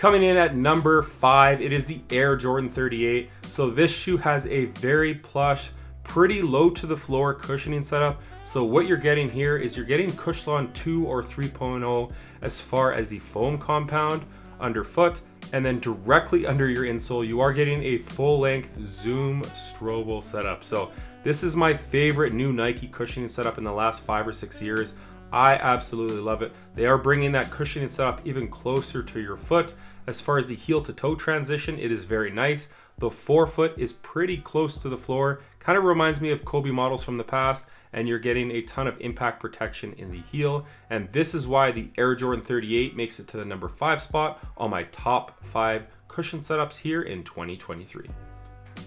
Coming in at number 5, it is the Air Jordan 38. So this shoe has a very plush, pretty low to the floor cushioning setup. So what you're getting here is you're getting Cushlon 2 or 3.0 as far as the foam compound underfoot, and then directly under your insole you are getting a full-length Zoom Strobel setup. So this is my favorite new Nike cushioning setup in the last 5 or 6 years. I absolutely love it. They are bringing that cushioning setup even closer to your foot. As far as the heel to toe transition, it is very nice. The forefoot is pretty close to the floor. Kind of reminds me of Kobe models from the past, and you're getting a ton of impact protection in the heel. And this is why the Air Jordan 38 makes it to the number 5 spot on my top 5 cushion setups here in 2023.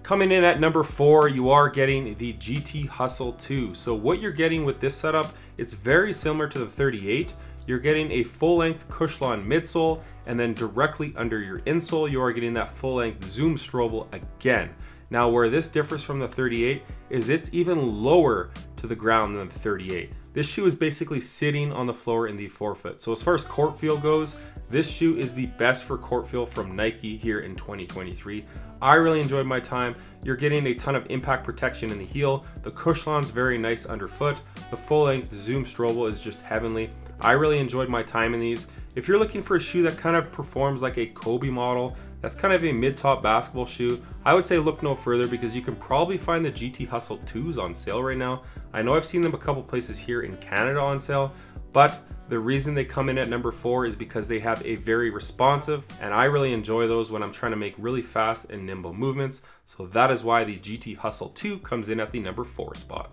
Coming in at number 4, you are getting the GT Hustle 2. So what you're getting with this setup, it's very similar to the 38. You're getting a full-length Cushlon midsole, and then directly under your insole, you are getting that full-length Zoom Strobel again. Now, where this differs from the 38 is it's even lower to the ground than the 38. This shoe is basically sitting on the floor in the forefoot. So as far as court feel goes, this shoe is the best for court feel from Nike here in 2023. I really enjoyed my time. You're getting a ton of impact protection in the heel. The Cushlon's very nice underfoot. The full-length Zoom Strobel is just heavenly. I really enjoyed my time in these. If you're looking for a shoe that kind of performs like a Kobe model, that's kind of a mid-top basketball shoe, I would say look no further, because you can probably find the GT Hustle 2s on sale right now. I know I've seen them a couple places here in Canada on sale, but the reason they come in at number 4 is because they have a very responsive, and I really enjoy those when I'm trying to make really fast and nimble movements. So that is why the GT Hustle 2 comes in at the number 4 spot.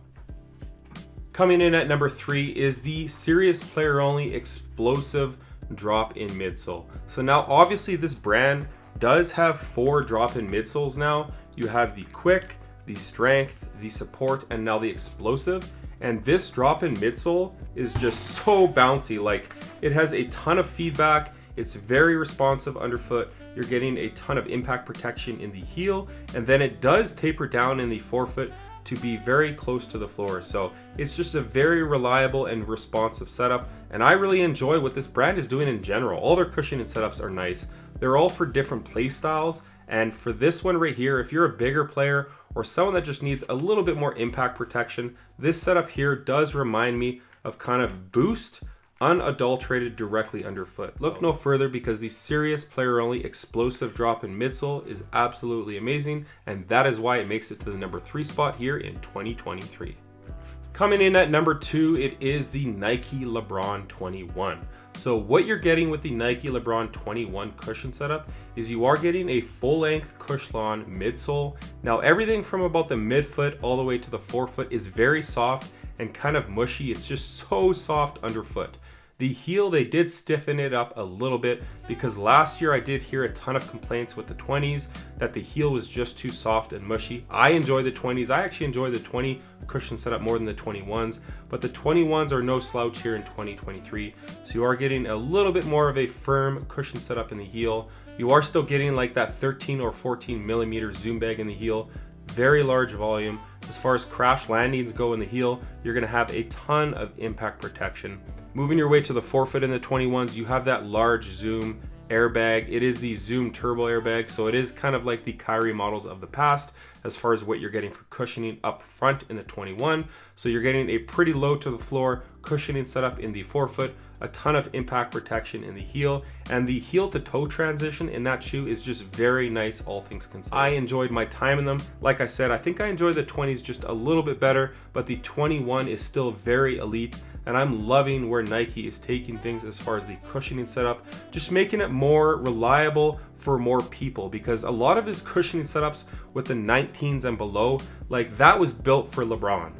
Coming in at number 3 is the Serious Player Only Explosive Drop-In Midsole. So now obviously this brand does have 4 drop-in midsoles now. You have the Quick, the Strength, the Support, and now the Explosive. And this drop-in midsole is just so bouncy. Like, it has a ton of feedback. It's very responsive underfoot. You're getting a ton of impact protection in the heel, and then it does taper down in the forefoot to be very close to the floor. So it's just a very reliable and responsive setup, and I really enjoy what this brand is doing in general. All their cushioning setups are nice. They're all for different play styles, and for this one right here, if you're a bigger player or someone that just needs a little bit more impact protection, this setup here does remind me of kind of Boost, unadulterated directly underfoot. Look no further, because the Serious Player Only Explosive Drop-In Midsole is absolutely amazing, and that is why it makes it to the number 3 spot here in 2023. Coming in at number 2, it is the Nike LeBron 21. So what you're getting with the Nike LeBron 21 cushion setup is you are getting a full-length Cushlon midsole. Now everything from about the midfoot all the way to the forefoot is very soft and kind of mushy. It's just so soft underfoot. The heel, they did stiffen it up a little bit, because last year I did hear a ton of complaints with the 20s that the heel was just too soft and mushy. I enjoy the 20s. I actually enjoy the 20 cushion setup more than the 21s, but the 21s are no slouch here in 2023. So you are getting a little bit more of a firm cushion setup in the heel. You are still getting like that 13 or 14 millimeter zoom bag in the heel. Very large volume. As far as crash landings go in the heel, you're going to have a ton of impact protection. Moving your way to the forefoot in the 21s, you have that large Zoom airbag. It is the Zoom Turbo airbag, so it is kind of like the Kyrie models of the past as far as what you're getting for cushioning up front in the 21. So you're getting a pretty low to the floor cushioning setup in the forefoot, a ton of impact protection in the heel, and the heel to toe transition in that shoe is just very nice, all things considered. I enjoyed my time in them. Like I said, I think I enjoy the 20s just a little bit better, but the 21 is still very elite, and I'm loving where Nike is taking things as far as the cushioning setup, just making it more reliable for more people, because a lot of his cushioning setups with the 19s and below, like that was built for LeBron.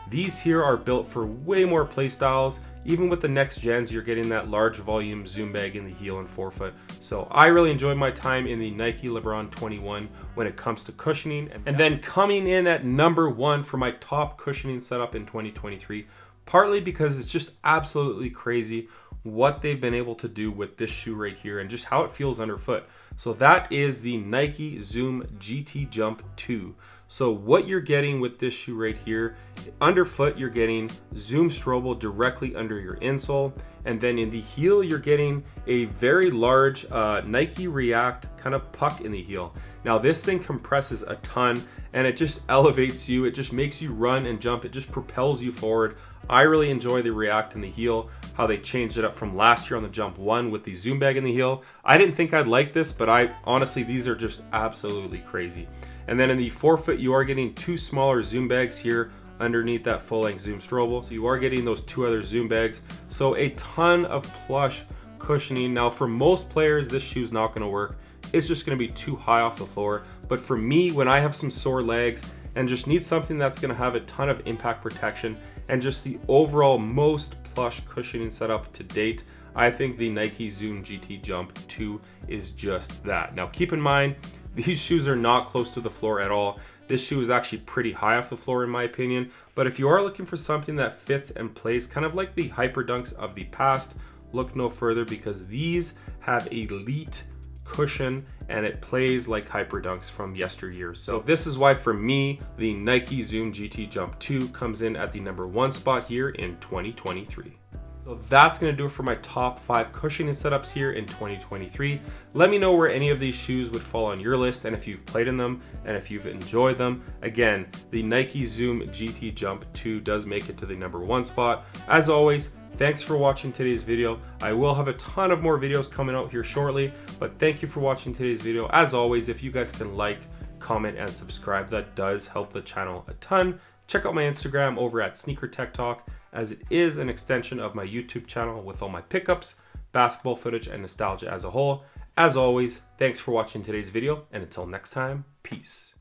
These here are built for way more play styles. Even with the next gens, you're getting that large volume zoom bag in the heel and forefoot. So I really enjoyed my time in the Nike LeBron 21 when it comes to cushioning. And then coming in at number 1 for my top cushioning setup in 2023, partly because it's just absolutely crazy what they've been able to do with this shoe right here and just how it feels underfoot. So that is the Nike Zoom GT Jump 2. So what you're getting with this shoe right here, underfoot you're getting Zoom Strobel directly under your insole, and then in the heel you're getting a very large Nike React kind of puck in the heel. Now this thing compresses a ton and it just elevates you, it just makes you run and jump, it just propels you forward. I really enjoy the React in the heel, how they changed it up from last year on the Jump 1 with the Zoom bag in the heel. I didn't think I'd like this, but honestly, these are just absolutely crazy. And then in the forefoot, you are getting two smaller Zoom bags here underneath that full-length Zoom Strobel. So you are getting those two other Zoom bags. So a ton of plush cushioning. Now for most players, this shoe's not gonna work. It's just gonna be too high off the floor. But for me, when I have some sore legs and just need something that's gonna have a ton of impact protection and just the overall most plush cushioning setup to date, I think the Nike Zoom GT Jump 2 is just that. Now keep in mind, these shoes are not close to the floor at all. This shoe is actually pretty high off the floor in my opinion, but if you are looking for something that fits and plays kind of like the Hyper Dunks of the past, look no further because these have elite cushion and it plays like Hyper Dunks from yesteryear. So this is why for me, the Nike Zoom GT Jump 2 comes in at the #1 spot here in 2023. So that's gonna do it for my top 5 cushioning setups here in 2023. Let me know where any of these shoes would fall on your list and if you've played in them and if you've enjoyed them. Again, the Nike Zoom GT Jump 2 does make it to the #1 spot. As always, thanks for watching today's video. I will have a ton of more videos coming out here shortly, but thank you for watching today's video. As always, if you guys can like, comment, and subscribe, that does help the channel a ton. Check out my Instagram over at SnkrTechTalk, as it is an extension of my YouTube channel with all my pickups, basketball footage, and nostalgia as a whole. As always, thanks for watching today's video, and until next time, peace.